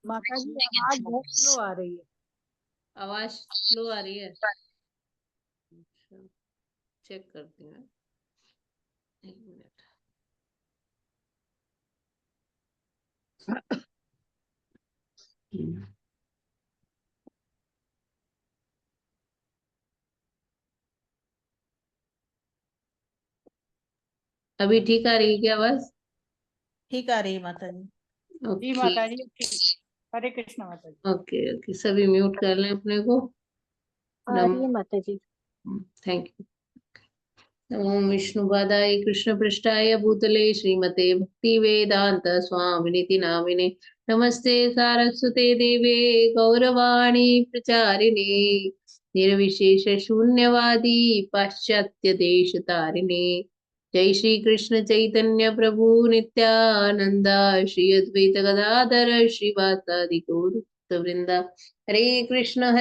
माता जी आवाज बहुत स्लो आ रही है। आवाज स्लो आ रही है। अच्छा, चेक करते हैं, एक मिनट। अभी ठीक आ रही है क्या आवाज? ठीक आ रही है माता जी। जी ओके। माता जी ठीक। हरे कृष्ण माता जी। ओके ओके, सभी म्यूट कर लें अपने को। आ नम रही है माता जी। Thank you. ओम विष्णुपादाय कृष्ण पृष्ठाय भूतले श्रीमते भक्ति वेदांत स्वामिनिति नामिने नमस्ते सारस्वते देवे गौरवाणी प्रचारिणे निर्विशेष शून्यवादी पाश्चात्य देश तारिणे जय श्री कृष्ण चैतन्य प्रभु नित्यानंद श्री अद्वैत गदाधर श्रीवासादि गौर वृंदा हरे कृष्ण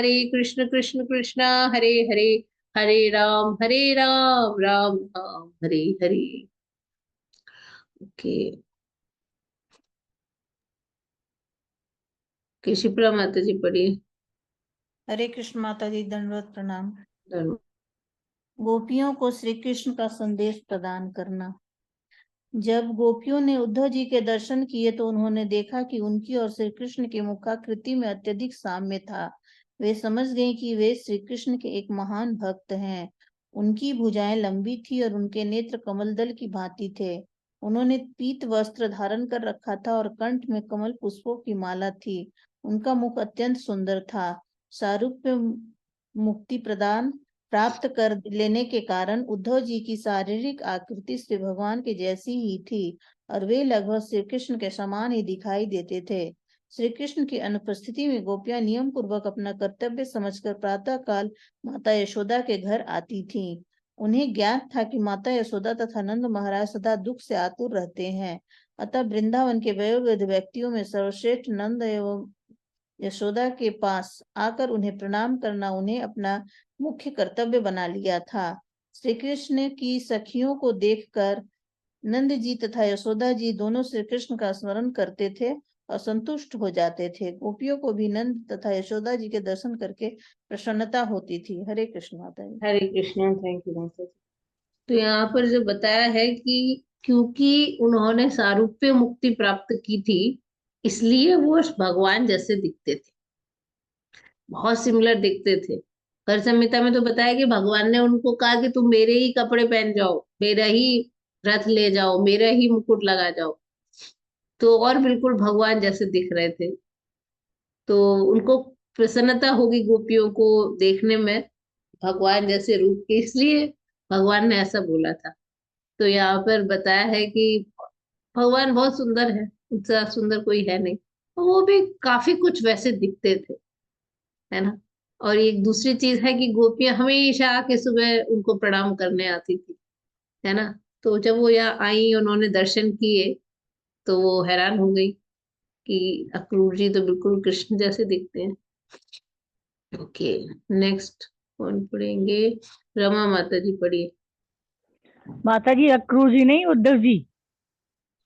कृष्ण कृष्ण हरे हरे हरे राम राम राम हरे हरे। ओके। शिप्रा माता जी पढ़िए। हरे कृष्ण माता जी, दंडवत प्रणाम। धन्यवाद। गोपियों को श्री कृष्ण का संदेश प्रदान करना। जब गोपियों ने उद्धव जी के दर्शन किए तो उन्होंने देखा कि उनकी और श्री कृष्ण की मुखाकृति में अत्यधिक साम्य था। वे समझ गए कि वे श्री कृष्ण के एक महान भक्त हैं। उनकी भुजाएं लंबी थी और उनके नेत्र कमलदल की भांति थे। उन्होंने पीत वस्त्र धारण कर रखा था और कंठ में कमल पुष्पों की माला थी। उनका मुख अत्यंत सुंदर था। सारूप्य मुक्ति प्रदान प्राप्त कर लेने के कारण उद्धव जी की शारीरिक आकृति श्री भगवान के जैसी ही थी और वे लगभग श्री कृष्ण के समान ही दिखाई देते थे। श्री कृष्ण की अनुपस्थिति में गोपियां नियम पूर्वक अपना कर्तव्य समझकर प्रातः काल माता यशोदा के घर आती थीं। उन्हें ज्ञात था कि माता यशोदा तथा नंद महाराज सदा दुख से आतुर रहते हैं। अतः वृंदावन के वयोवृद्ध व्यक्तियों में सर्वश्रेष्ठ नंद एवं यशोदा के पास आकर उन्हें प्रणाम करना उन्हें अपना मुख्य कर्तव्य बना लिया था। श्री कृष्ण की सखियों को देखकर नंद जी तथा यशोदा जी दोनों श्री कृष्ण का स्मरण करते थे और संतुष्ट हो जाते थे। गोपियों को भी नंद तथा यशोदा जी के दर्शन करके प्रसन्नता होती थी। हरे कृष्ण माता जी। हरे कृष्ण, थैंक यू माता जी। तो यहाँ पर जो बताया है कि क्योंकि उन्होंने सारूप्य मुक्ति प्राप्त की थी, इसलिए वो भगवान जैसे दिखते थे, बहुत सिमिलर दिखते थे। कर संहिता में तो बताया कि भगवान ने उनको कहा कि तुम मेरे ही कपड़े पहन जाओ, मेरा ही रथ ले जाओ, मेरा ही मुकुट लगा जाओ। तो और बिल्कुल भगवान जैसे दिख रहे थे। तो उनको प्रसन्नता होगी गोपियों को देखने में भगवान जैसे रूप के, इसलिए भगवान ने ऐसा बोला था। तो यहाँ पर बताया है कि भगवान बहुत सुंदर है, उनसे सुंदर कोई है नहीं। और वो भी काफी कुछ वैसे दिखते थे, है ना। और एक दूसरी चीज है कि गोपियां हमेशा आके सुबह उनको प्रणाम करने आती थी, है ना। तो जब वो यहाँ आई, उन्होंने दर्शन किए, तो वो हैरान हो गई कि अक्रूर जी तो बिल्कुल कृष्ण जैसे दिखते हैं। ओके, नेक्स्ट कौन पढ़ेंगे? रमा माता जी पढ़िए। माता जी, अक्रूर जी नहीं, उद्धव जी।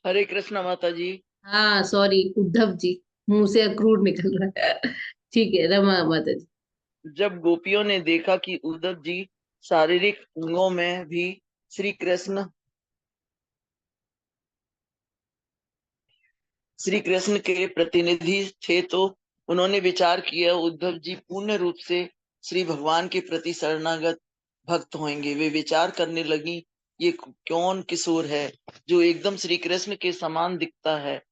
हरे कृष्ण माता जी। हाँ सॉरी, उद्धव जी, मुंह से अक्रूर निकल रहा है। ठीक है, रमा माता जी। जब गोपियों ने देखा कि उद्धव जी शारीरिक अंगों में भी श्री कृष्ण के प्रतिनिधि थे तो उन्होंने विचार किया उद्धव जी पूर्ण रूप से श्री भगवान के प्रति शरणागत भक्त होंगे। वे विचार करने लगी, ये कौन किशोर है जो एकदम श्री कृष्ण के समान दिखता है।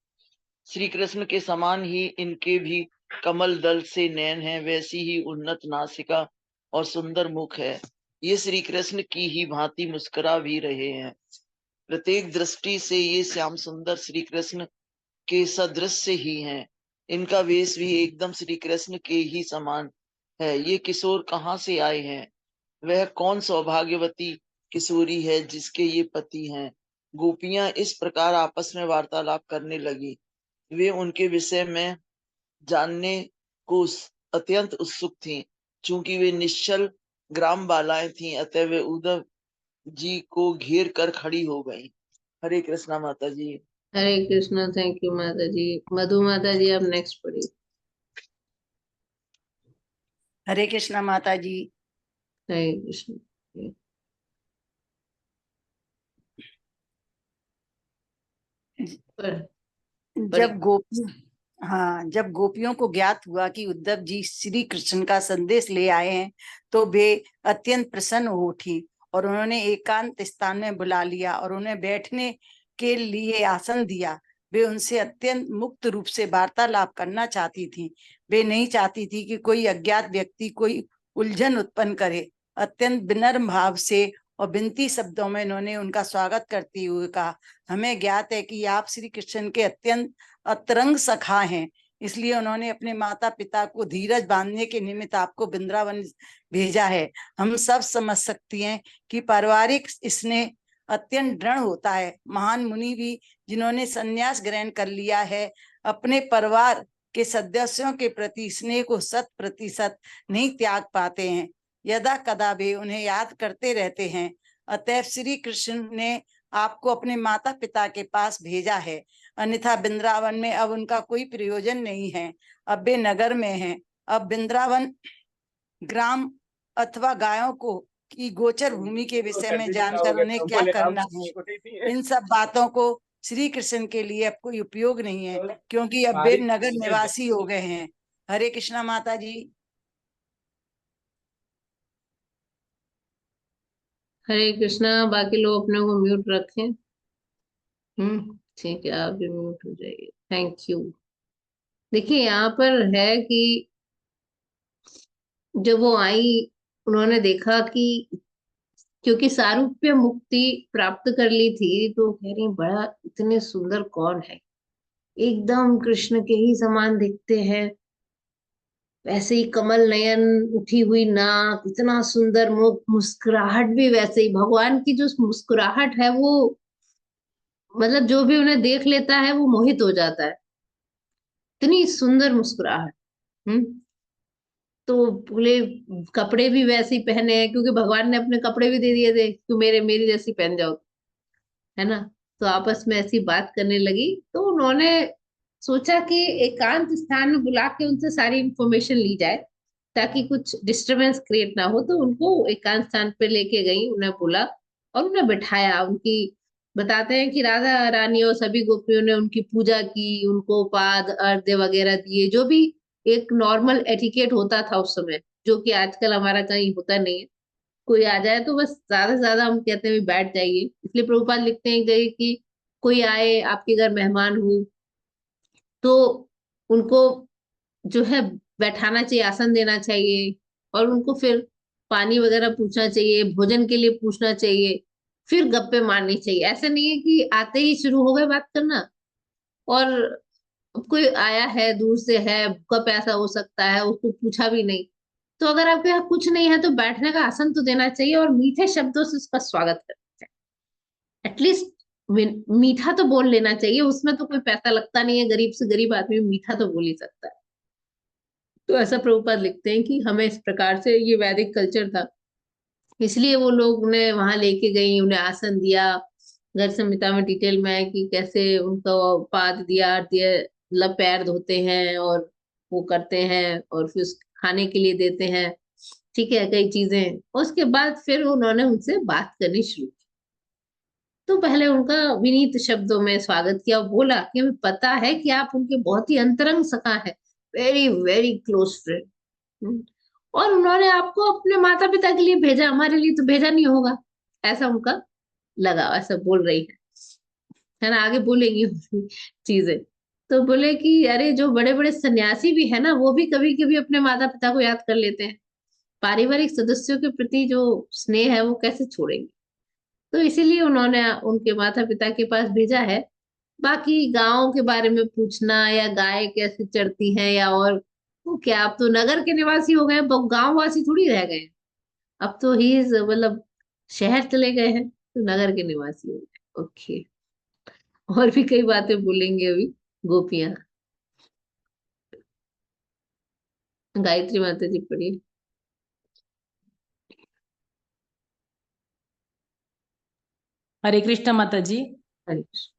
श्री कृष्ण के समान ही इनके भी कमल दल से नयन है, वैसी ही उन्नत नासिका और सुंदर मुख है। ये श्री कृष्ण की ही भांति मुस्कुरा भी रहे हैं। प्रत्येक दृष्टि से ये श्याम सुंदर श्री कृष्ण के सदृश ही हैं। इनका वेश भी एकदम श्री कृष्ण के ही समान है। ये किशोर कहाँ से आए हैं? वह कौन सौभाग्यवती किशोरी है जिसके ये पति हैं? गोपियां इस प्रकार आपस में वार्तालाप करने लगी। वे उनके विषय में जानने को अत्यंत उत्सुक थीं। चूंकि वे निश्चल ग्राम बालाएं थीं, अतः वे उद्धव जी को घेर कर खड़ी हो गईं। हरे कृष्णा माता जी। हरे कृष्णा। थैंक यू माता जी। मधु माता जी आप नेक्स्ट पढ़िए। हरे कृष्णा माता जी। हरे कृष्ण। पर जब गोपी जब गोपियों को ज्ञात हुआ कि उद्धव जी श्री कृष्ण का संदेश ले आए हैं तो वे अत्यंत प्रसन्न हो उठी और उन्होंने एकांत स्थान में बुला लिया और उन्हें बैठने के लिए आसन दिया। वे उनसे अत्यंत मुक्त रूप से वार्तालाप करना चाहती थी। वे नहीं चाहती थी कि कोई अज्ञात व्यक्ति कोई उलझन उत्पन्न करे। अत्यंत विनम्र भाव से और विनती शब्दों में उन्होंने उनका स्वागत करते हुए कहा, हमें ज्ञात है कि आप श्री कृष्ण के अत्यंत अतरंग सखा हैं, इसलिए उन्होंने अपने माता पिता को धीरज बांधने के निमित्त आपको वृंदावन भेजा है। हम सब समझ सकती हैं कि पारिवारिक स्नेह अत्यंत दृढ़ होता है। महान मुनि भी जिन्होंने संन्यास ग्रहण कर लिया है अपने परिवार के सदस्यों के प्रति स्नेह को 100% नहीं त्याग पाते हैं। यदा कदा वे उन्हें याद करते रहते हैं। अतएव श्री कृष्ण ने आपको अपने माता पिता के पास भेजा है, अन्यथा वृंदावन में अब उनका कोई प्रयोजन नहीं है। अब वे नगर में हैं। अब वृंदावन ग्राम अथवा गायों को की गोचर भूमि के विषय में जानकर उन्हें क्या करना है, इन सब बातों को श्री कृष्ण के लिए अब कोई उपयोग नहीं है, क्योंकि अब वे नगर निवासी हो गए हैं। हरे कृष्णा माता जी। हरे कृष्णा। बाकी लोग अपने को म्यूट रखें। ठीक है, आप भी म्यूट हो जाइए। Thank you. देखिए यहाँ पर है कि जब वो आई उन्होंने देखा कि क्योंकि सारूप्य मुक्ति प्राप्त कर ली थी तो कह रही बड़ा इतने सुंदर कौन है, एकदम कृष्ण के ही समान दिखते हैं, वैसे ही कमल नयन, उठी हुई नाक, इतना सुंदर मुख, मुस्कुराहट भी वैसे ही, भगवान की जो मुस्कुराहट है वो मतलब जो भी उन्हें देख लेता है वो मोहित हो जाता है, इतनी सुंदर मुस्कुराहट। हम्म तो बोले कपड़े भी वैसे ही पहने हैं, क्योंकि भगवान ने अपने कपड़े भी दे दिए थे कि मेरी जैसी पहन जाओ, है ना। तो आपस में ऐसी बात करने लगी तो उन्होंने सोचा कि एकांत स्थान में बुला के उनसे सारी इंफॉर्मेशन ली जाए ताकि कुछ डिस्टरबेंस क्रिएट ना हो। तो उनको एकांत स्थान पे लेके गई, उन्हें बुला और उन्हें बिठाया। उनकी बताते हैं कि राधा रानी और सभी गोपियों ने उनकी पूजा की, उनको पाद अर्घ्य वगैरह दिए, जो भी एक नॉर्मल एटिकेट होता था उस समय, जो कि आजकल हमारा कहीं होता नहीं है। कोई आ जाए तो बस ज्यादा से ज्यादा हम कहते हैं भी बैठ जाइए, इसलिए प्रभुपाद लिखते हैं कि कोई आए आपके घर मेहमान हो तो उनको जो है बैठाना चाहिए, आसन देना चाहिए, और उनको फिर पानी वगैरह पूछना चाहिए, भोजन के लिए पूछना चाहिए, फिर गप्पे मारनी चाहिए। ऐसा नहीं है कि आते ही शुरू हो गए बात करना। और कोई आया है दूर से है, भूखा प्यासा हो सकता है, उसको पूछा भी नहीं, तो अगर आपके यहाँ कुछ नहीं है तो बैठने का आसन तो देना चाहिए और मीठे शब्दों से उसका स्वागत करना चाहिए। एटलीस्ट मीठा तो बोल लेना चाहिए, उसमें तो कोई पैसा लगता नहीं है, गरीब से गरीब आदमी मीठा तो बोल ही सकता है। तो ऐसा प्रभुपाद लिखते हैं कि हमें इस प्रकार से, ये वैदिक कल्चर था, इसलिए वो लोग उन्हें वहां लेके गई, उन्हें आसन दिया। घर संहिता में डिटेल में है कि कैसे उनको पाद दिया, दिया मतलब पैर धोते हैं और वो करते हैं और फिर खाने के लिए देते हैं, ठीक है, कई चीजें। उसके बाद फिर उन्होंने उनसे बात करनी शुरू की। तो पहले उनका विनीत शब्दों में स्वागत किया, बोला कि हमें पता है कि आप उनके बहुत ही अंतरंग सखा है, वेरी वेरी क्लोज फ्रेंड, और उन्होंने आपको अपने माता पिता के लिए भेजा, हमारे लिए तो भेजा नहीं होगा, ऐसा उनका लगा, ऐसा बोल रही है ना। आगे बोलेंगी चीजें। तो बोले कि अरे जो बड़े बड़े सन्यासी भी है ना, वो भी कभी कभी अपने माता पिता को याद कर लेते हैं, पारिवारिक सदस्यों के प्रति जो स्नेह है वो कैसे छोड़ेंगे। तो इसीलिए उन्होंने उनके माता पिता के पास भेजा है। बाकी गाँव के बारे में पूछना या गाय कैसे चढ़ती हैं या और वो क्या, अब तो नगर के निवासी हो गए, गांव वासी थोड़ी रह गए, अब तो ही मतलब शहर चले गए हैं तो नगर के निवासी हो गए। ओके, और भी कई बातें बोलेंगे अभी गोपियां। गायत्री माता जी पढ़िए। हरे कृष्ण माता जी। हरे कृष्ण।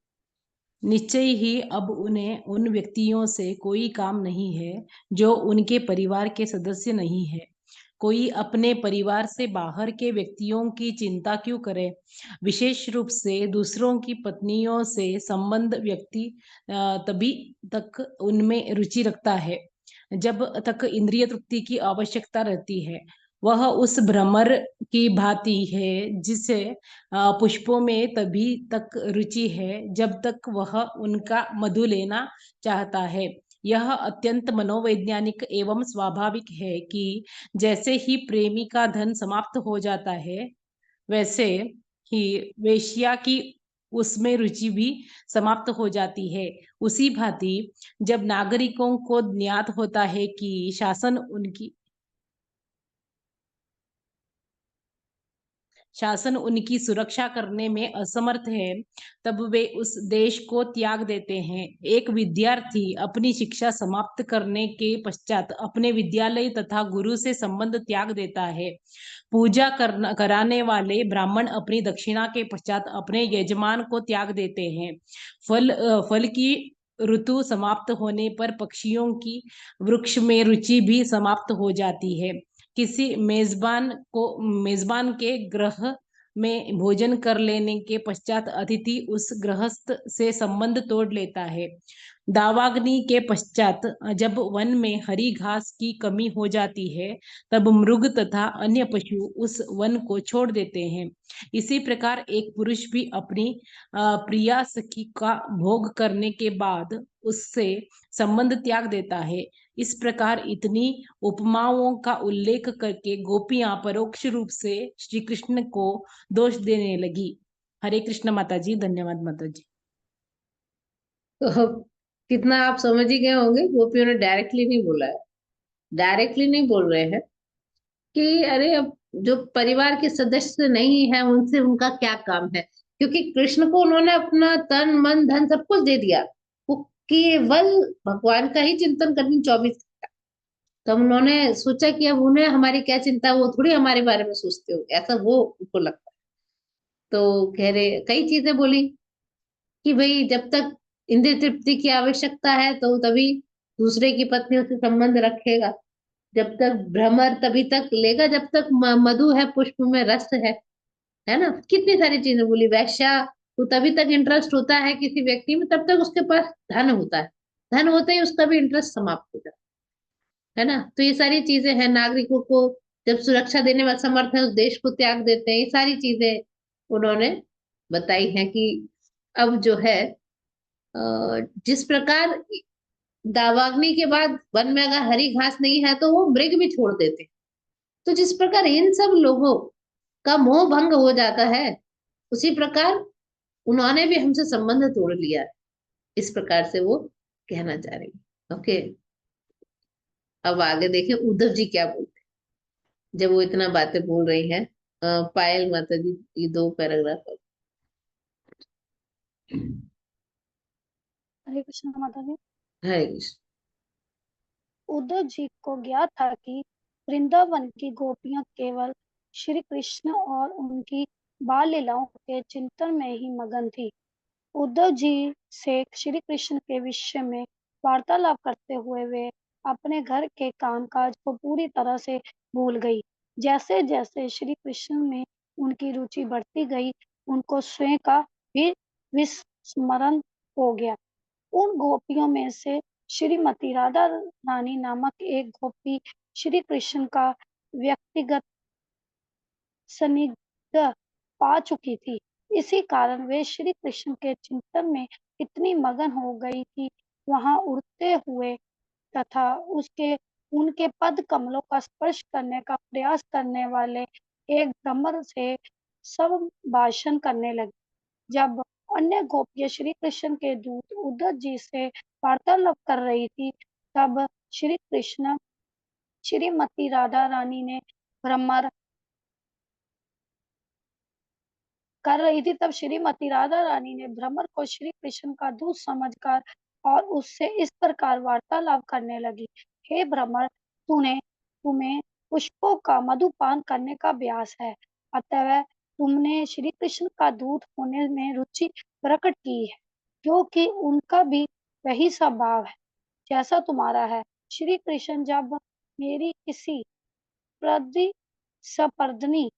निश्चय ही अब उन्हें उन व्यक्तियों से कोई काम नहीं है जो उनके परिवार के सदस्य नहीं है। कोई अपने परिवार से बाहर के व्यक्तियों की चिंता क्यों करे? विशेष रूप से दूसरों की पत्नियों से संबंध व्यक्ति तभी तक उनमें रुचि रखता है जब तक इंद्रिय तृप्ति की आवश्यकता रहती है। वह उस भ्रमर की भांति है जिसे पुष्पों में तभी तक रुचि है जब तक वह उनका मधु लेना चाहता है। यह अत्यंत मनोवैज्ञानिक एवं स्वाभाविक है कि जैसे ही प्रेमी का धन समाप्त हो जाता है, वैसे ही वेश्या की उसमें रुचि भी समाप्त हो जाती है। उसी भांति जब नागरिकों को ज्ञात होता है कि शासन उनकी सुरक्षा करने में असमर्थ है, तब वे उस देश को त्याग देते हैं। एक विद्यार्थी अपनी शिक्षा समाप्त करने के पश्चात अपने विद्यालय तथा गुरु से संबंध त्याग देता है। पूजा कराने वाले ब्राह्मण अपनी दक्षिणा के पश्चात अपने यजमान को त्याग देते हैं। फल की ऋतु समाप्त होने पर पक्षियों की वृक्ष में रुचि भी समाप्त हो जाती है। किसी मेजबान के गृह में भोजन कर लेने के पश्चात अतिथि उस गृहस्थ से संबंध तोड़ लेता है। दावाग्नि के पश्चात जब वन में हरी घास की कमी हो जाती है, तब मृग तथा अन्य पशु उस वन को छोड़ देते हैं। इसी प्रकार एक पुरुष भी अपनी प्रिया सखी का भोग करने के बाद उससे संबंध त्याग देता है। इस प्रकार इतनी उपमाओं का उल्लेख करके गोपियां परोक्ष रूप से श्री कृष्ण को दोष देने लगी। हरे कृष्ण माता जी। धन्यवाद माता जी। तो कितना आप समझ ही गए होंगे, गोपियों ने डायरेक्टली नहीं बोला है, डायरेक्टली नहीं बोल रहे हैं कि अरे अब जो परिवार के सदस्य नहीं है उनसे उनका क्या काम है, क्योंकि कृष्ण को उन्होंने अपना तन मन धन सब कुछ दे दिया। वो केवल भगवान का ही चिंतन करनी 24। तो उन्होंने सोचा कि अब उन्हें हमारी क्या चिंता, वो थोड़ी हमारे बारे में सोचते हो, ऐसा वो उनको लगता है। तो कह रहे कई चीजें बोली कि भाई जब तक इंद्रिय तृप्ति की आवश्यकता है तो तभी दूसरे की पत्नियों से संबंध रखेगा, जब तक भ्रमर तभी तक लेगा जब तक मधु है, पुष्प में रस है ना। कितनी सारी चीजें बोली। वैश्या तो तभी तक इंटरेस्ट होता है किसी व्यक्ति में तब तक उसके पास धन होता है, धन होते ही उसका भी इंटरेस्ट समाप्त हो जाता है ना। तो ये सारी चीजें हैं। नागरिकों को जब सुरक्षा देने में असमर्थ है उस देश को त्याग देते हैं, ये सारी चीजें उन्होंने बताई हैं कि अब जो है जिस प्रकार दावाग्नि के बाद वन में अगर हरी घास नहीं है तो वो मृग भी छोड़ देते हैं। तो जिस प्रकार इन सब लोगों का मोह भंग हो जाता है, उसी प्रकार उन्होंने भी हमसे संबंध तोड़ लिया है, इस प्रकार से वो कहना चाह रही है। ओके, अब आगे देखें उद्धव जी क्या बोलते हैं जब वो इतना बातें बोल रही हैं। पायल माता जी ये 2 पैराग्राफ। हरे कृष्ण माता जी। हरे कृष्ण। उद्धव जी को ज्ञात था कि वृंदावन की गोपियां केवल श्री कृष्ण और उनकी बाल लीलाओं के चिंतन में ही मगन थी। उद्धव जी से श्री कृष्ण के विषय में वार्तालाप करते हुए वे अपने घर के कामकाज को पूरी तरह से भूल गई। जैसे जैसे श्री कृष्ण में उनकी रुचि बढ़ती गई, उनको स्वयं का भी विस्मरण हो गया। उन गोपियों में से श्रीमती राधा रानी नामक एक गोपी श्री कृष्ण का व्यक्तिगत सानिध्य पा चुकी थी। इसी कारण वे श्री कृष्ण के चिंतन में इतनी मगन हो गई कि वहां उड़ते हुए तथा उनके पद कमलों का स्पर्श करने का प्रयास करने वाले एक भ्रमर से सब भाषण करने लगी। जब अन्य गोपियां श्री कृष्ण के दूत उद्धव जी से वार्तालाप कर रही थी, तब श्रीमती राधा रानी ने भ्रमर कर रही थी तब श्रीमती राधा रानी ने भ्रमर को श्री कृष्ण का दूत समझकर और उससे इस प्रकार वार्तालाप करने लगी। हे भ्रमर, तुम्हें पुष्पों का मधुपान करने का अभ्यास है, अतः तुमने श्री कृष्ण का दूत होने में रुचि प्रकट की है। क्योंकि उनका भी वही स्वभाव है जैसा तुम्हारा है। श्री कृष्ण जब मेरी किसी सपर्दनी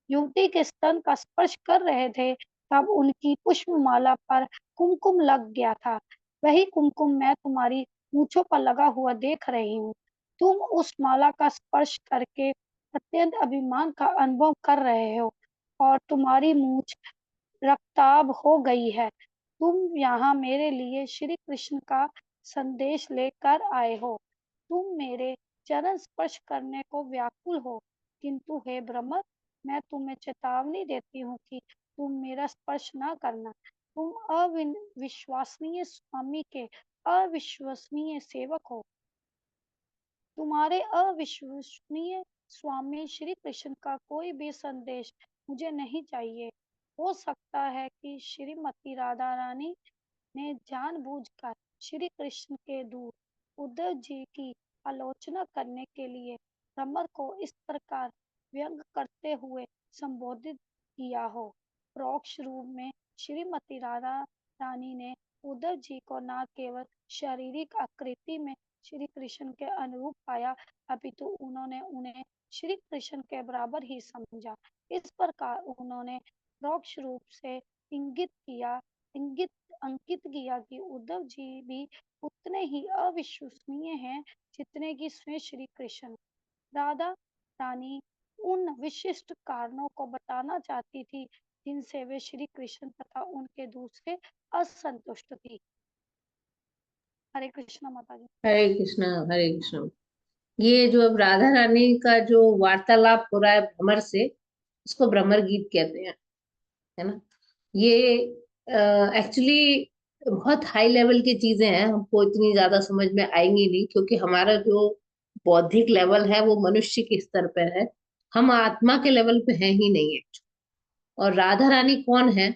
युवती के स्तन का स्पर्श कर रहे थे, तब उनकी पुष्पमाला पर कुमकुम लग गया था। वही कुमकुम मैं तुम्हारी मूंछों पर लगा हुआ देख रही हूँ। तुम उस माला का स्पर्श करके अत्यंत अभिमान का अनुभव कर रहे हो और तुम्हारी मूंछ रक्ताभ हो गई है। तुम यहाँ मेरे लिए श्री कृष्ण का संदेश लेकर आए हो। तुम मेरे चरण स्पर्श करने को व्याकुल हो, किंतु हे ब्रह्म, मैं तुम्हें चेतावनी देती हूँ कि तुम मेरा स्पर्श न करना। तुम अविश्वसनीय स्वामी के अविश्वसनीय सेवक हो। तुम्हारे अविश्वसनीय स्वामी श्री कृष्ण का कोई भी संदेश मुझे नहीं चाहिए। हो सकता है कि श्रीमती राधा रानी ने जानबूझकर श्री कृष्ण के दूत उद्धव जी की आलोचना करने के लिए भ्रमर को इस प्रकार व्यंग करते हुए संबोधित किया हो। परोक्ष रूप में श्रीमती राधा रानी ने उद्धव जी को न केवल शारीरिक आकृति में श्री कृष्ण के अनुरूप पाया, अपितु उन्होंने उन्हें श्री कृष्ण के बराबर ही समझा। इस प्रकार उन्होंने परोक्ष रूप से इंगित अंकित किया कि उद्धव जी भी उतने ही अविश्वसनीय हैं जितने कि स्वयं श्री कृष्ण। राधा रानी उन विशिष्ट कारणों को बताना चाहती थी जिनसे वे श्री कृष्ण तथा उनके दूसरे असंतुष्ट थी। हरे कृष्ण माता जी। हरे कृष्णा हरे कृष्णा। ये जो अब राधा रानी का जो वार्तालाप हो रहा है भ्रमर से, उसको भ्रमर गीत कहते हैं, है ना। ये एक्चुअली बहुत हाई लेवल की चीजें हैं, हमको इतनी ज्यादा समझ में आएंगी नहीं, क्योंकि हमारा जो बौद्धिक लेवल है वो मनुष्य के स्तर पर है, हम आत्मा के लेवल पे हैं ही नहीं है। और राधा रानी कौन है,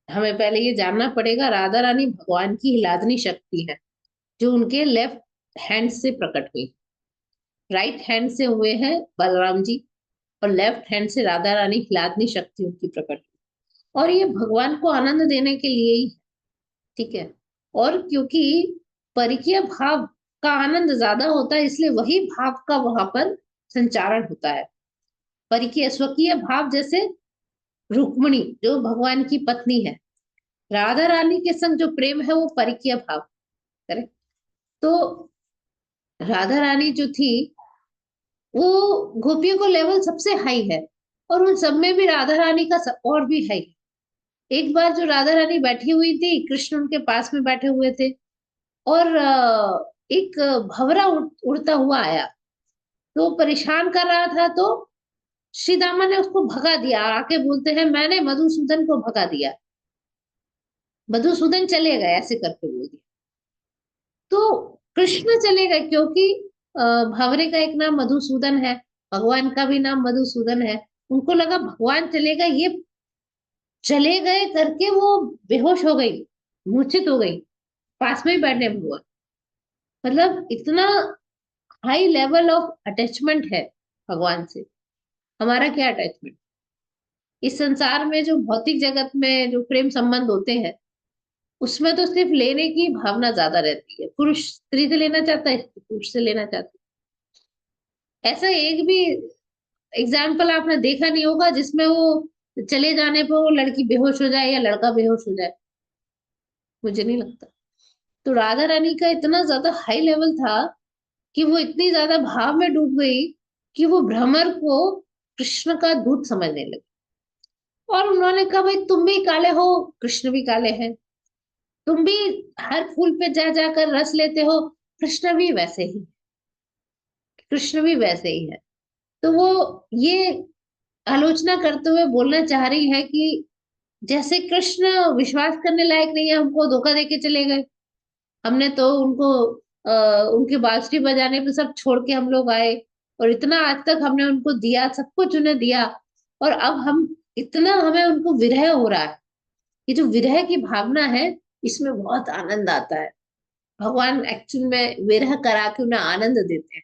हमें पहले ये जानना पड़ेगा। राधा रानी भगवान की हिलादनी शक्ति है, जो उनके लेफ्ट हैंड से प्रकट हुई। राइट हैंड से हुए हैं बलराम जी, और लेफ्ट हैंड से राधा रानी हिलादनी शक्ति उनकी प्रकट हुई। और ये भगवान को आनंद देने के लिए ही, ठीक है। और क्योंकि परिकीय भाव का आनंद ज्यादा होता है, इसलिए वही भाव का वहां पर संचारण होता है। परिकीय स्वकीय भाव, जैसे रुक्मिणी जो भगवान की पत्नी है, राधा रानी के संग जो प्रेम है वो परिकीय भाव, करेक्ट। तो राधा रानी जो थी वो गोपियों को लेवल सबसे हाई है, और उन सब में भी राधा रानी का और भी हाई। एक बार जो राधा रानी बैठी हुई थी, कृष्ण उनके पास में बैठे हुए थे, और एक भंवरा उड़ता हुआ आया, तो परेशान कर रहा था, तो श्री दामा ने उसको भगा दिया। आके बोलते हैं मैंने मधुसूदन को भगा दिया, मधुसूदन चले गए, ऐसे करके बोल दिया। तो कृष्ण चले गए, क्योंकि भंवरे का एक नाम मधुसूदन है, भगवान का भी नाम मधुसूदन है। उनको लगा भगवान चले गए, ये चले गए करके वो बेहोश हो गई, मूर्छित हो गई, पास में ही बैठे हुआ। मतलब इतना हाई लेवल ऑफ अटैचमेंट है भगवान से। हमारा क्या अटैचमेंट? इस संसार में जो भौतिक जगत में जो प्रेम संबंध होते हैं, उसमें तो सिर्फ लेने की भावना ज्यादा रहती है। पुरुष स्त्री से लेना चाहता है, स्त्री पुरुष से लेना चाहती है। ऐसा एक भी एग्जाम्पल आपने देखा नहीं होगा जिसमें वो चले जाने पर वो लड़की बेहोश हो जाए या लड़का बेहोश हो जाए, मुझे नहीं लगता। तो राधा रानी का इतना ज्यादा हाई लेवल था कि वो इतनी ज्यादा भाव में डूब गई कि वो भ्रमर को कृष्ण का दूत समझने लगी। और उन्होंने कहा भाई तुम भी काले हो, कृष्ण भी काले हैं, तुम भी हर फूल पे जा जाकर रस लेते हो, कृष्ण भी वैसे ही, कृष्ण भी वैसे ही है। तो वो ये आलोचना करते हुए बोलना चाह रही है कि जैसे कृष्ण विश्वास करने लायक नहीं है, हमको धोखा देके चले गए, हमने तो उनको उनके बांसुरी बजाने पे सब छोड़ के हम लोग आए, और इतना आज तक हमने उनको दिया, सब कुछ उन्हें दिया, और अब हम इतना हमें उनको विरह हो रहा है। ये जो विरह की भावना है, इसमें बहुत आनंद आता है। भगवान एक्चुअल में विरह करा के उन्हें आनंद देते हैं,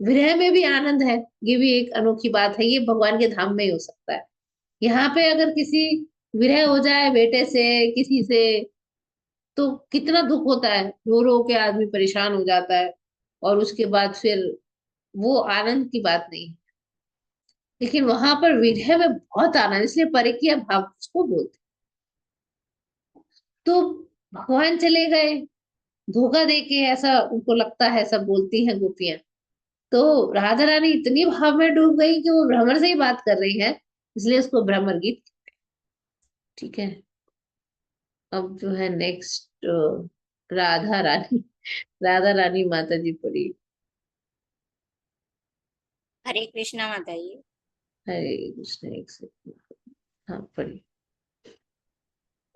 विरह में भी आनंद है। ये भी एक अनोखी बात है, ये भगवान के धाम में ही हो सकता है। यहाँ पे अगर किसी विरह हो जाए बेटे से, किसी से तो कितना दुख होता है, रो रो के आदमी परेशान हो जाता है, और उसके बाद फिर वो आनंद की बात नहीं है। लेकिन वहां पर विरह में बहुत आनंद, इसलिए परकीय भाव उसको बोलते। तो भगवान चले गए धोखा देके, ऐसा उनको लगता है, सब बोलती हैं गोपियां। तो राधा रानी इतनी भाव में डूब गई कि वो भ्रमर से ही बात कर रही है, इसलिए उसको भ्रमर गीत। ठीक है, अब जो है नेक्स्ट राधा रानी। राधा रानी माता जी पढ़ी। हरे कृष्णा माता जी। हरे कृष्ण, एक सेकंड, हाँ पढ़ी।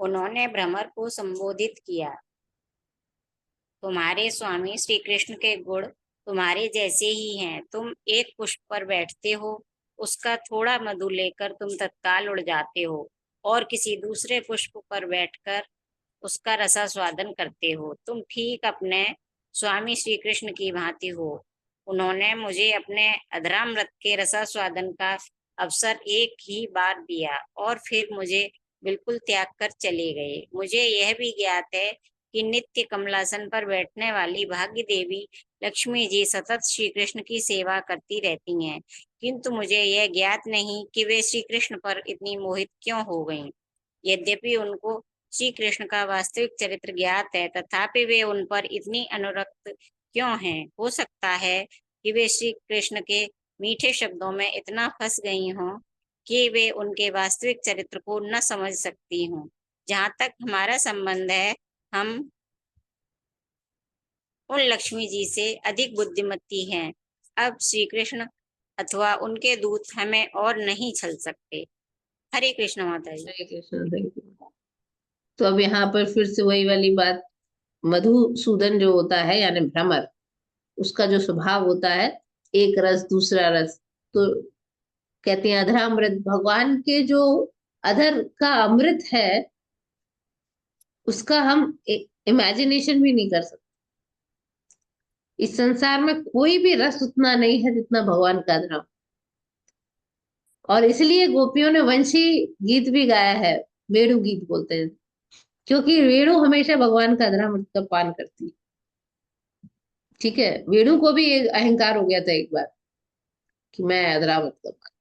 उन्होंने भ्रमर को संबोधित किया, तुम्हारे स्वामी श्री कृष्ण के गुण तुम्हारे जैसे ही हैं। तुम एक पुष्प पर बैठते हो, उसका थोड़ा मधु लेकर तुम तत्काल उड़ जाते हो और किसी दूसरे पुष्प पर बैठकर उसका रसास्वादन करते हो। तुम ठीक अपने स्वामी श्री कृष्ण की भांति हो। उन्होंने मुझे अपने अधरामृत के रसास्वादन का अवसर एक ही बार दिया और फिर मुझे बिल्कुल त्याग कर चले गए। मुझे यह भी ज्ञात है कि नित्य कमलासन पर बैठने वाली भाग्य देवी लक्ष्मी जी सतत श्री कृष्ण की सेवा करती रहती हैं, किंतु मुझे यह ज्ञात नहीं कि वे श्री कृष्ण पर इतनी मोहित क्यों हो गईं। यद्यपि उनको श्री कृष्ण का वास्तविक चरित्र ज्ञात है, तथापि वे उन पर इतनी अनुरक्त क्यों हैं। हो सकता है कि वे श्री कृष्ण के मीठे शब्दों में इतना फंस गई हों कि वे उनके वास्तविक चरित्र को न समझ सकती हों। जहाँ तक हमारा संबंध है, हम उन लक्ष्मी जी से अधिक बुद्धिमती हैं। अब श्री कृष्ण अथवा उनके दूत हमें और नहीं छल सकते। हरे कृष्ण माता जी। हरे कृष्ण, हरे कृष्ण। तो अब यहाँ पर फिर से वही वाली बात, मधुसूदन जो होता है यानी भ्रमर, उसका जो स्वभाव होता है, एक रस दूसरा रस। तो कहते हैं अधरामृत, भगवान के जो अधर का अमृत है, उसका हम इमेजिनेशन भी नहीं कर सकते। इस संसार में कोई भी रस उतना नहीं है जितना भगवान का अधराम। और इसलिए गोपियों ने वंशी गीत भी गाया है, वेणु गीत बोलते हैं, क्योंकि वेणु हमेशा भगवान का अधरामृत का पान करती है। ठीक है, वेणु को भी एक अहंकार हो गया था एक बार कि मैं अधरामृत का पान,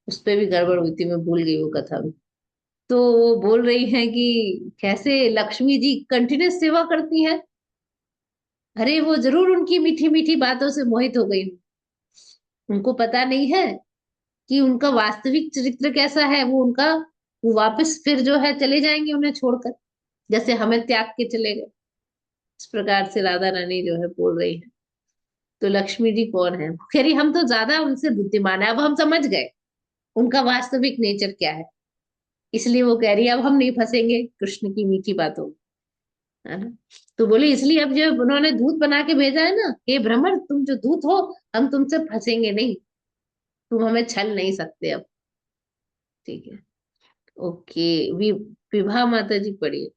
उस पर भी गड़बड़ हुई थी, मैं भूल गई वो कथा भी। तो वो बोल रही हैं कि कैसे लक्ष्मी जी कंटिन्यूस सेवा करती हैं। अरे वो जरूर उनकी मीठी मीठी बातों से मोहित हो गई हूँ। उनको पता नहीं है कि उनका वास्तविक चरित्र कैसा है। वो उनका, वो वापस फिर जो है चले जाएंगे उन्हें छोड़कर, जैसे हमें त्याग के चले गए। इस प्रकार से राधा रानी जो है बोल रही है। तो लक्ष्मी जी कौन है? कह रही हम तो ज्यादा उनसे बुद्धिमान है, अब हम समझ गए उनका वास्तविक नेचर क्या है। इसलिए वो कह रही है अब हम नहीं फंसेंगे कृष्ण की मीठी बातों में, है ना। तो बोले इसलिए अब जब उन्होंने दूत बना के भेजा है ना, हे भ्रमर तुम जो दूत हो, हम तुमसे फंसेंगे नहीं, तुम हमें छल नहीं सकते अब। ठीक है, ओके। विभा माता जी पढ़िए।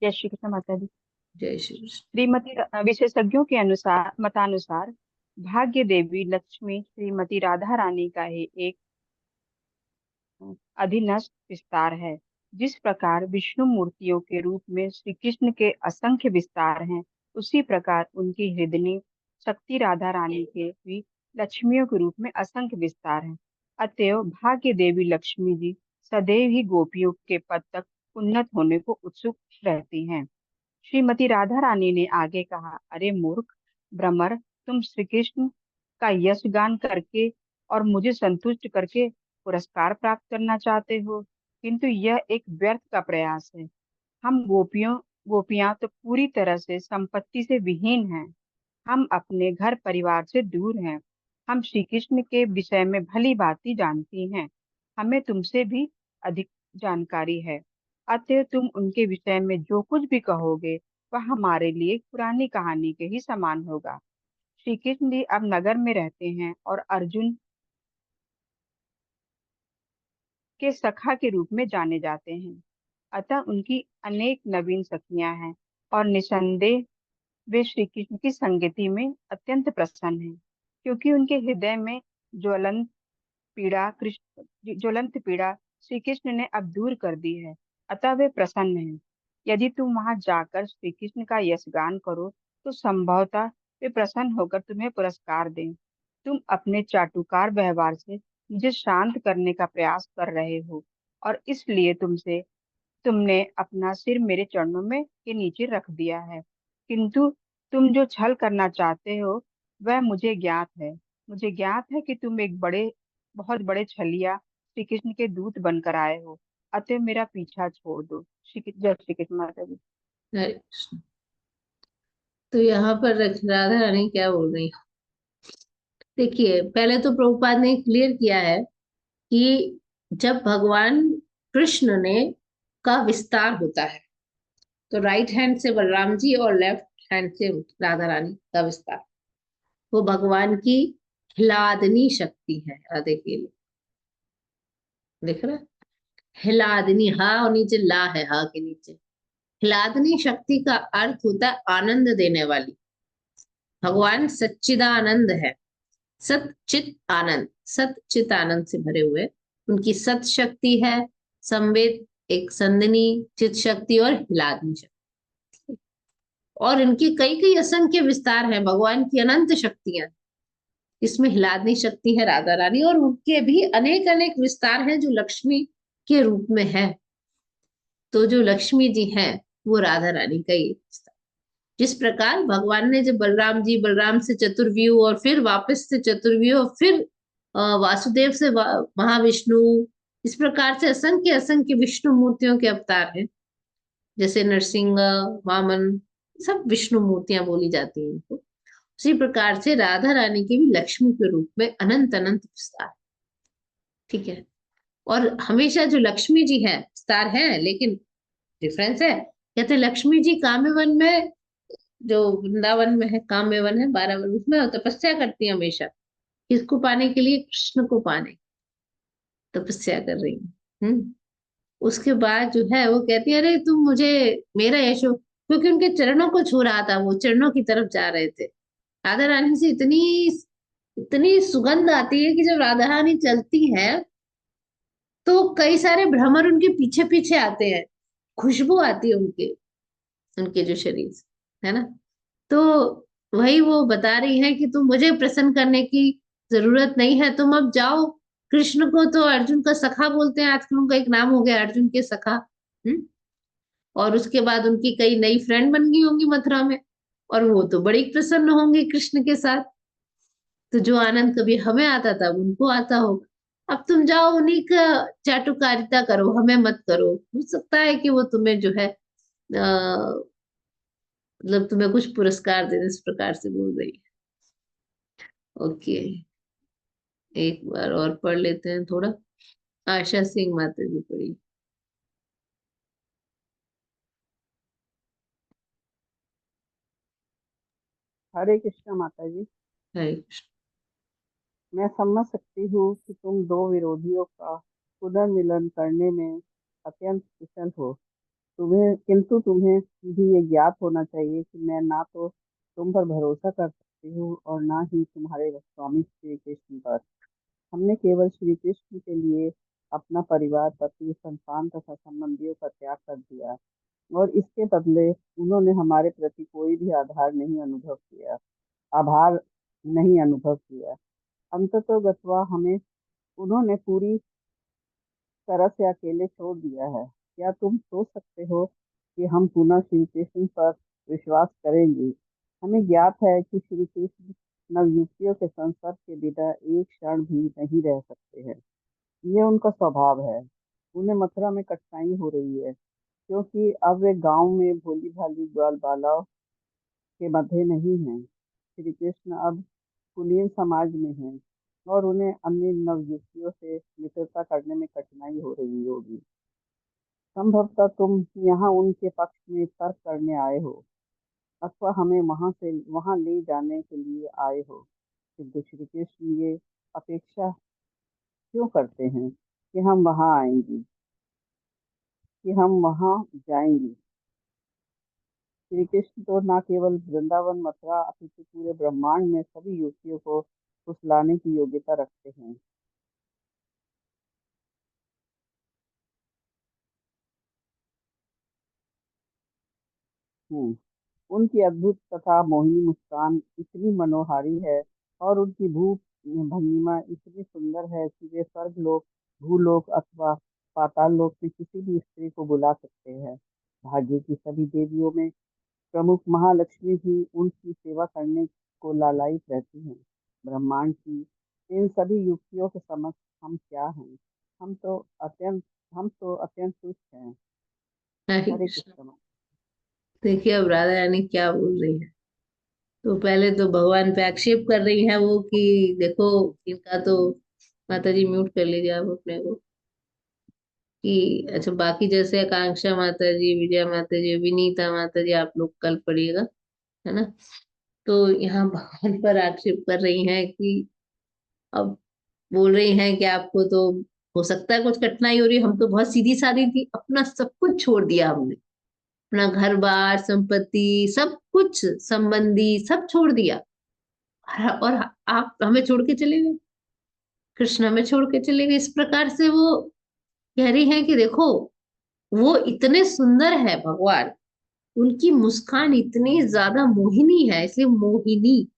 जय श्री कृष्ण माता जी। जय श्री कृष्ण। विशेषज्ञों के अनुसार मतानुसार भाग्य देवी लक्ष्मी श्रीमती राधा रानी का ही एक अधीनस्थ विस्तार है। जिस प्रकार विष्णु मूर्तियों के रूप में श्री कृष्ण के असंख्य विस्तार हैं, उसी प्रकार उनकी हृदयनी शक्ति राधा रानी के भी लक्ष्मियों के रूप में असंख्य विस्तार हैं। अतएव भाग्य देवी लक्ष्मी जी सदैव ही गोपियों के पद तक उन्नत होने को उत्सुक रहती हैं। श्रीमती राधा रानी ने आगे कहा, अरे मूर्ख भ्रमर, तुम श्री कृष्ण का यश गान करके और मुझे संतुष्ट करके पुरस्कार प्राप्त करना चाहते हो, किंतु यह एक व्यर्थ का प्रयास है। हम गोपियां तो पूरी तरह से संपत्ति से विहीन हैं। हम अपने घर परिवार से दूर हैं। हम श्री कृष्ण के विषय में भली भांति जानती हैं। हमें तुमसे भी अधिक जानकारी है। अतः तुम उनके विषय में जो कुछ भी कहोगे वह हमारे लिए पुरानी कहानी के ही समान होगा। श्री कृष्ण जी अब नगर में रहते हैं और अर्जुन के सखा के रूप में जाने जाते हैं। अतः उनकी अनेक नवीन सखियां हैं और निसंदेह वे श्री कृष्ण की संगति में अत्यंत प्रसन्न हैं, क्योंकि उनके हृदय में ज्वलंत पीड़ा श्री कृष्ण ने अब दूर कर दी है, अतः वे प्रसन्न हैं। यदि तुम वहां जाकर श्री कृष्ण का यशगान करो तो संभवतः वे प्रसन्न होकर तुम्हें पुरस्कार दें। तुम अपने चाटुकार व्यवहार से मुझे शांत करने का प्रयास कर रहे हो और इसलिए तुमने अपना सिर मेरे चरणों में के नीचे रख दिया है। किंतु तुम जो छल करना चाहते हो वह मुझे ज्ञात है। मुझे ज्ञात है कि तुम एक बहुत बड़े छलिया श्री कृष्ण के दूत बनकर आए हो। अतः मेरा पीछा छोड़ दो। जय श्री कृष्ण माता जी। हरे कृष्ण। तो यहाँ पर राधा रानी क्या बोल रही है? देखिए, पहले तो प्रभुपाद ने क्लियर किया है कि जब भगवान कृष्ण ने का विस्तार होता है तो राइट हैंड से बलराम जी और लेफ्ट हैंड से राधा रानी का विस्तार, वो भगवान की हिलादनी शक्ति है। राधे के लिए देख रहे हैं? हिलादनी, हा और नीचे ला है, हा के नीचे। हिलादनी शक्ति का अर्थ होता है आनंद देने वाली। भगवान सच्चिदानंद है, सच्चित आनंद, सच्चित आनंद से भरे हुए। उनकी सत शक्ति है, संवेद, एक संदनी, चित शक्ति और हिलादनी शक्ति। और इनकी कई कई असंख्य विस्तार हैं, भगवान की अनंत शक्तियां। इसमें हिलादनी शक्ति है राधा रानी, और उनके भी अनेक अनेक विस्तार हैं जो लक्ष्मी के रूप में है। तो जो लक्ष्मी जी हैं वो राधा रानी का ही विस्तार। जिस प्रकार भगवान ने जब बलराम से चतुर्व्यूह, और फिर वापस से चतुर्व्यूह, और फिर वासुदेव से महाविष्णु, इस प्रकार से असंख्य असंख्य विष्णु मूर्तियों के अवतार हैं। जैसे नरसिंह, वामन, सब विष्णु मूर्तियां बोली जाती हैं इनको। उसी प्रकार से राधा रानी के भी लक्ष्मी के रूप में अनंत अनंत विस्तार। ठीक है। और हमेशा जो लक्ष्मी जी है विस्तार है, लेकिन डिफरेंस है। कहते लक्ष्मी जी काम्यवन में, जो वृंदावन में है काम्यवन है 12 वन, उसमें तपस्या करती है हमेशा। किसको पाने के लिए? कृष्ण को पाने तपस्या कर रही है। उसके बाद जो है वो कहती है, अरे तुम मुझे, मेरा यशो, क्योंकि उनके चरणों को छू रहा था, वो चरणों की तरफ जा रहे थे। राधा रानी से इतनी इतनी सुगंध आती है कि जब राधा रानी चलती है तो कई सारे भ्रमर उनके पीछे पीछे आते हैं। खुशबू आती है उनके उनके जो शरीर से, है ना। तो वही वो बता रही है कि तुम मुझे प्रसन्न करने की जरूरत नहीं है, तुम अब जाओ। कृष्ण को तो अर्जुन का सखा बोलते हैं, आजकल उनका एक नाम हो गया अर्जुन के सखा। और उसके बाद उनकी कई नई फ्रेंड बन गई होंगी मथुरा में, और वो तो बड़ी प्रसन्न होंगी कृष्ण के साथ। तो जो आनंद कभी हमें आता था उनको आता होगा। अब तुम जाओ, उन्हीं का चाटुकारिता करो, हमें मत करो। हो सकता है कि वो तुम्हें जो है मतलब तुम्हें कुछ पुरस्कार देने, इस प्रकार से बोल रही है। ओके, एक बार और पढ़ लेते हैं थोड़ा। आशा सिंह माता जी पढ़ी। हरे कृष्ण माता जी। हरे कृष्ण। मैं समझ सकती हूँ कि तुम दो विरोधियों का पुनर्मिलन करने में अत्यंत कुशल हो। किंतु तुम्हें भी ये ज्ञात होना चाहिए कि मैं ना तो तुम पर भरोसा कर सकती हूँ और ना ही तुम्हारे स्वामी श्री कृष्ण पर। हमने केवल श्री कृष्ण के लिए अपना परिवार, पति, संतान तथा संबंधियों का त्याग कर दिया, और इसके बदले उन्होंने हमारे प्रति कोई भी आभार नहीं अनुभव किया। अंततोगत्वा हमें उन्होंने पूरी तरह से अकेले छोड़ दिया है। क्या तुम सोच सकते हो कि हम पुनः श्री कृष्ण पर विश्वास करेंगे? हमें ज्ञात है कि श्री कृष्ण नवयुवतियों के संसर्ग के बिना एक क्षण भी नहीं रह सकते हैं। ये उनका स्वभाव है। उन्हें मथुरा में कठिनाई हो रही है क्योंकि अब वे गांव में भोली भाली ग्वाल बालाओं के मध्य नहीं हैं। श्री कृष्ण अब कुलीन समाज में हैं और उन्हें अन्य नवयुवतियों से मित्रता करने में कठिनाई हो रही होगी। संभवतः तुम यहाँ उनके पक्ष में तर्क करने आए हो अथवा हमें वहां ले जाने के लिए आए हो। किंतु श्री कृष्ण ये अपेक्षा क्यों करते हैं कि हम वहां जाएंगे? श्री कृष्ण तो न केवल वृंदावन मथुरा अपितु पूरे ब्रह्मांड में सभी युवतियों को फुसलाने की योग्यता रखते हैं। हूँ। उनकी अद्भुत तथा मोहिनी मुस्कान इतनी मनोहारी है और उनकी भंगिमा इतनी सुंदर है कि वे स्वर्गलोक, भूलोक अथवा पाताल लोक में किसी भी स्त्री को बुला सकते हैं। भाग्य की सभी देवियों में प्रमुख महालक्ष्मी भी उनकी सेवा करने को लालायित रहती हैं। ब्रह्मांड की इन सभी युक्तियों के समक्ष हम क्या हैं? हम तो अत्यंत हम तो अत्यंत तुच्छ हैं। हरे हरे कृष्ण। कृष्ण। देखिए अब राधा रानी क्या बोल रही है। तो पहले तो भगवान पे आक्षेप कर रही है वो कि देखो इनका तो, माता जी म्यूट कर लीजिए आप अपने को, कि अच्छा बाकी जैसे आकांक्षा माता जी, विजया माता जी, विनीता माता जी, आप लोग कल पढ़िएगा, है ना। तो यहाँ भगवान पर आक्षेप कर रही हैं कि अब बोल रही हैं कि आपको तो हो सकता है कुछ कठिनाई हो रही है, हम तो बहुत सीधी सादी थी, अपना सब कुछ छोड़ दिया हमने, अपना घर बार संपत्ति सब कुछ संबंधी सब छोड़ दिया, और आप हमें छोड़ के चले गए, कृष्ण हमें छोड़ के चले गए। इस प्रकार से वो कह रही है कि देखो वो इतने सुंदर है भगवान, उनकी मुस्कान इतनी ज्यादा मोहिनी है, इसलिए मोहिनी,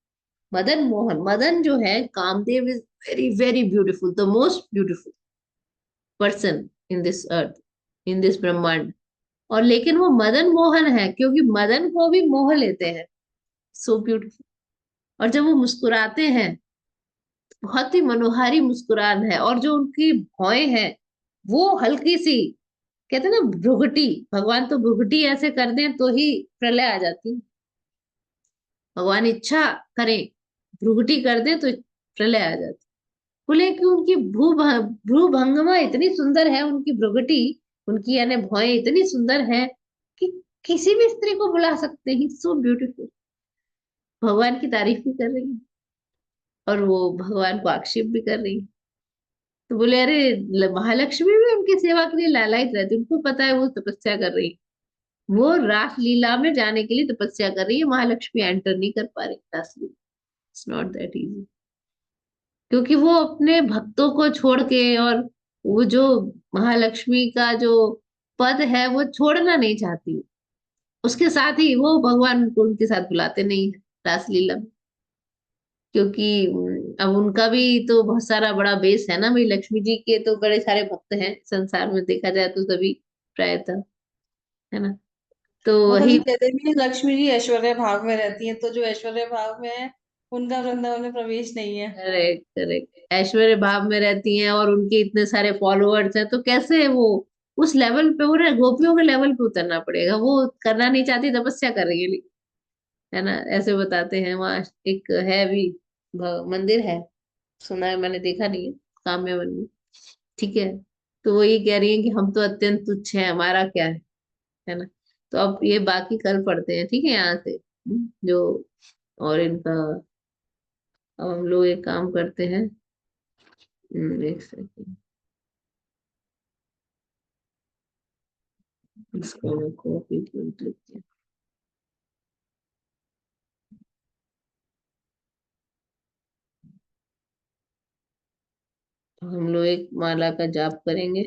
मदन मोहन, मदन जो है Kamdev is very very beautiful, the most beautiful person in this earth, इन दिस ब्रह्मांड। और लेकिन वो मदन मोहन है क्योंकि मदन को भी मोह लेते हैं, सो ब्यूटीफुल। और जब वो मुस्कुराते हैं बहुत ही मनोहारी मुस्कुरान है, और जो उनकी भौएं हैं वो हल्की सी, कहते हैं ना भ्रुगटी, भगवान तो भ्रुगटी ऐसे कर दें तो ही प्रलय आ जाती है, भगवान इच्छा करें भ्रुगटी कर दे तो प्रलय आ जाती। बोले कि उनकी भ्रू भंगमा इतनी सुंदर है, उनकी भ्रुगटी, उनकी यानी भौएं इतनी सुंदर है कि किसी भी स्त्री को बुला सकते हैं, सो ब्यूटीफुल। भगवान की तारीफ भी कर रही है और वो भगवान को आक्षेप भी कर रही है। तो बोले अरे महालक्ष्मी भी उनकी सेवा के लिए लालायित रहती, उनको पता है वो तपस्या कर रही है, वो रास लीला में जाने के लिए तपस्या कर रही है, महालक्ष्मी एंटर नहीं कर पा रही रास लीला। इट्स नॉट दैट इजी, क्योंकि वो अपने भक्तों को छोड़ के, और वो जो महालक्ष्मी का जो पद है वो छोड़ना नहीं चाहती, उसके साथ ही वो भगवान को उनके साथ बुलाते नहीं है रासलीला में, क्योंकि अब उनका भी तो बहुत सारा बड़ा बेस है ना भाई, लक्ष्मी जी के तो बड़े सारे भक्त हैं संसार में, देखा जाए तो सभी प्रायतः, है ना। तो माता वही, जी कहते हैं कि लक्ष्मी जी ऐश्वर्य भाव में रहती हैं, तो जो ऐश्वर्य भाव में है उनका वृंदावन में प्रवेश नहीं है। करेक्ट करेक्ट, ऐश्वर्य भाव में रहती हैं और उनके इतने सारे फॉलोअर्स हैं, तो कैसे वो उस लेवल पे, उन्हें गोपियों के लेवल पे उतरना पड़ेगा, वो करना नहीं चाहती, तपस्या कर रही है, है ना, ऐसे बताते हैं। वहां एक है भी मंदिर है, सुना है मैंने, देखा नहीं है, काम्य मंदिर, ठीक है। तो वो ये कह रही है कि हम तो अत्यंत तुच्छ हैं, हमारा क्या है ना। तो अब ये बाकी कल पढ़ते हैं, ठीक है, यहाँ से जो, और इनका, अब हम लोग एक काम करते हैं, एक सेकंड, इसको मैं कॉपी कर देती हूँ। हम लोग एक माला का जाप करेंगे।